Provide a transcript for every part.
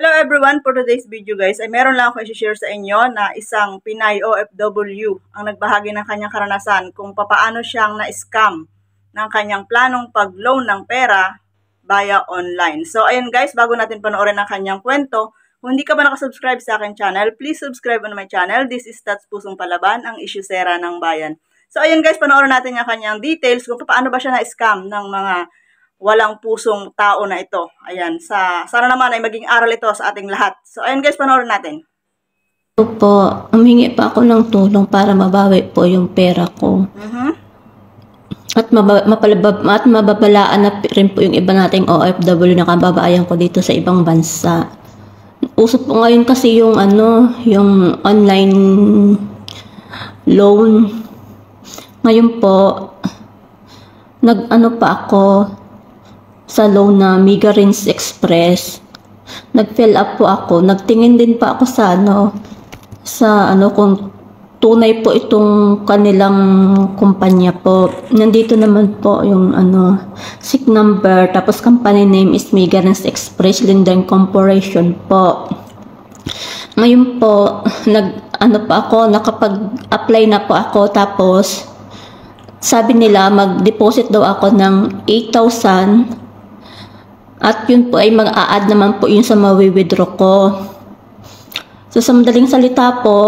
Hello everyone! For today's video guys, ay meron lang ako i-share sa inyo na isang Pinay OFW ang nagbahagi ng kanyang karanasan kung papaano siyang na-scam ng kanyang planong pag-loan ng pera via online. So ayun guys, bago natin panoorin ang kanyang kwento, kung hindi ka ba nakasubscribe sa aking channel, please subscribe on my channel. This is Tats Pusong Palaban, ang isyusera ng bayan. So ayun guys, panoorin natin ang kanyang details kung paano ba siya na-scam ng mga walang pusong tao na ito. Ayan, sana naman ay maging aral ito sa ating lahat. So, ayun guys, panoorin natin. Ito po, humingi pa ako ng tulong para mabawi po yung pera ko. At mababalaan na rin po yung iba nating OFW na kababayan ko dito sa ibang bansa. Uso po ngayon kasi yung yung online loan. Ngayon po, pa ako sa loan na Migarins Express. Nag-fill up po ako. Nagtingin din pa ako sa kung tunay po itong kanilang kumpanya po. Nandito naman po yung SIC number, tapos company name is Migarins Express Linden Corporation po. Ngayon po, nakapag-apply na po ako, tapos sabi nila mag-deposit daw ako ng 8,000. At yun po ay mag-a-add naman po yun sa mawi-withdraw ko. So sa madaling salita po,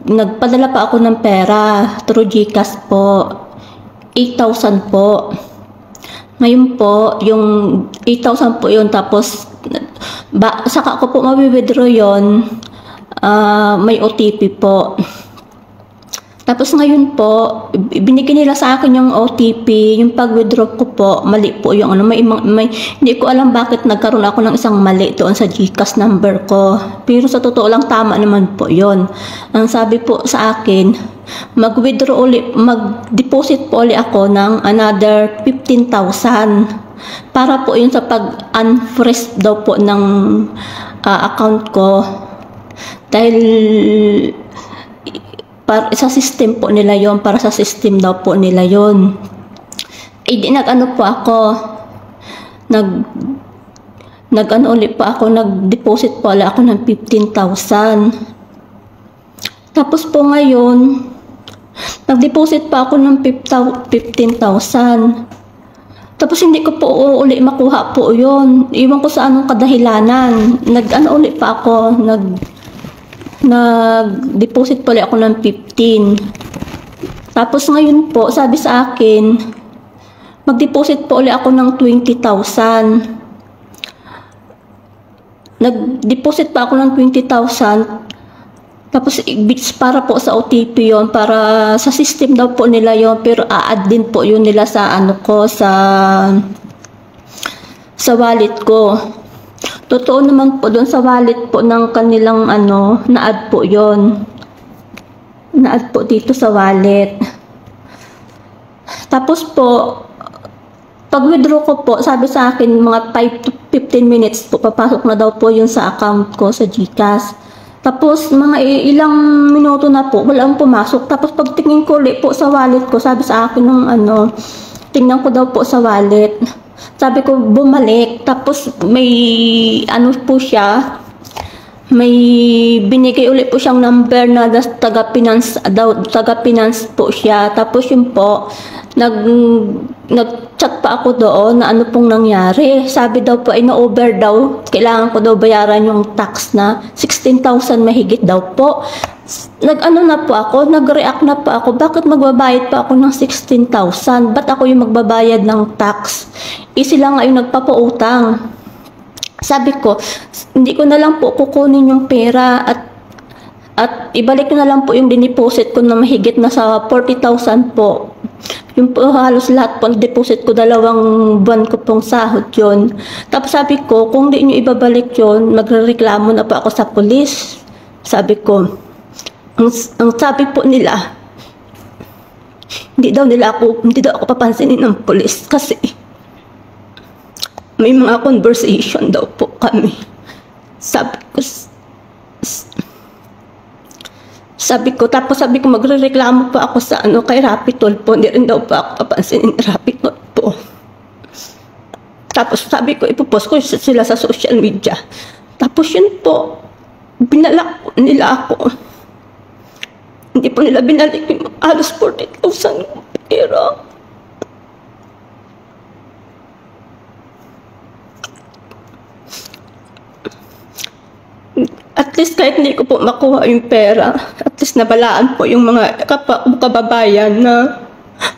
nagpadala pa ako ng pera through GCash po. 8,000 po. Ngayon po, yung 8,000 po yun, tapos saka ko po mawi-withdraw yun, may OTP po. Tapos ngayon po, binigyan nila sa akin yung OTP, yung pag-withdraw ko po, mali po yung hindi ko alam bakit nagkaroon ako ng isang mali doon sa GCash number ko. Pero sa totoo lang, tama naman po yon. Ang sabi po sa akin, mag-withdraw ulit, mag-deposit po ulit ako ng another 15,000 para po yun sa pag-unfreeze daw po ng account ko. Dahil sa system po nila yon, para sa system daw po nila yon. Po ako, ulit po ako, nag-deposit po ulit ako ng 15,000. Tapos po ngayon, nag-deposit pa ako ng 15,000. Tapos hindi ko po ulit makuha po yon. Iwan ko sa anong kadahilanan. Ulit pa ako, nag-deposit pala ako ng 15. Tapos ngayon po, sabi sa akin, mag-deposit po ulit ako ng 20,000. Nag-deposit pa ako ng 20,000. Tapos para po sa OTP yon, para sa system daw po nila yon, pero a-add din po yun nila sa sa wallet ko. Totoo naman po doon sa wallet po ng kanilang na-add po yon. Na-add po dito sa wallet. Tapos po, pag-withdraw ko po, sabi sa akin mga 5 to 15 minutes po, papasok na daw po yun sa account ko sa GCash. Tapos mga ilang minuto na po, walang pumasok. Tapos pagtingin ko ulit po sa wallet ko, sabi sa akin ng tingnan ko daw po sa wallet. Sabi ko bumalik, tapos may po siya, may binigay ulit po siyang number na taga-finance po siya. Tapos yun po, nag-chat pa ako doon na pong nangyari. Sabi daw po ay na-over daw, kailangan ko daw bayaran yung tax na 16,000 mahigit daw po. Nag-react na po ako, bakit magbabayad pa ako ng 16,000? Ba't ako yung magbabayad ng tax? Sila nga yung nagpapautang. Sabi ko, hindi ko na lang po kukunin yung pera at ibalik ko na lang po yung diniposit ko na mahigit na sa 40,000 po. Yung po halos lahat po deposit ko, 2 buwan ko pong sahod yun. Tapos sabi ko, kung di nyo ibabalik yun, magrereklamo na po ako sa pulis. Sabi ko, ang sabi po nila, hindi daw ako papansinin ng pulis kasi may mga conversation daw po kami. Tapos sabi ko magrereklamo po ako sa kay Rapitol po, hindi rin daw po ako papansinin Rapitol po. Tapos sabi ko, ipopost ko sila sa social media. Tapos yun po, binalak po nila ako. Hindi po nila binalik yung halos 40,000 pera. At least kahit hindi ko po makuha yung pera, at least nabalaan po yung mga kababayan na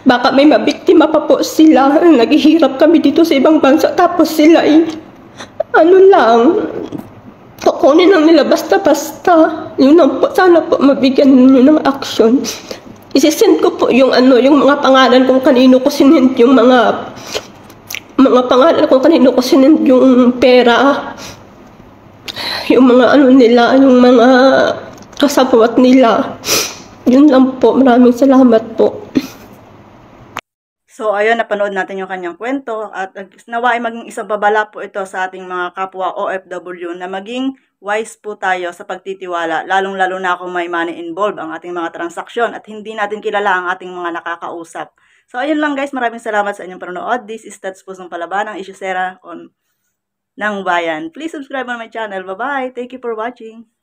baka may mabiktima pa po sila. Naghihirap kami dito sa ibang bansa, tapos sila ano lang, kukunin lang nila basta-basta. Yun lang po, sana po mabigyan nyo ng action. Isisend ko po yung yung mga pangalan kung kanino ko sinend yung mga pangalan kung kanino ko sinend yung pera. Yung mga nila, yung mga kasabwat nila. Yun lang po. Maraming salamat po. So, ayun, napanood natin yung kanyang kwento at nawa ay maging isang babala po ito sa ating mga kapwa OFW na maging wise po tayo sa pagtitiwala, lalong-lalo na kung may money involved ang ating mga transaksyon at hindi natin kilala ang ating mga nakakausap. So, ayun lang guys, maraming salamat sa inyong panonood. This is Tats Pusong Palaban, ang isyusera ng bayan. Please subscribe on my channel. Bye-bye! Thank you for watching!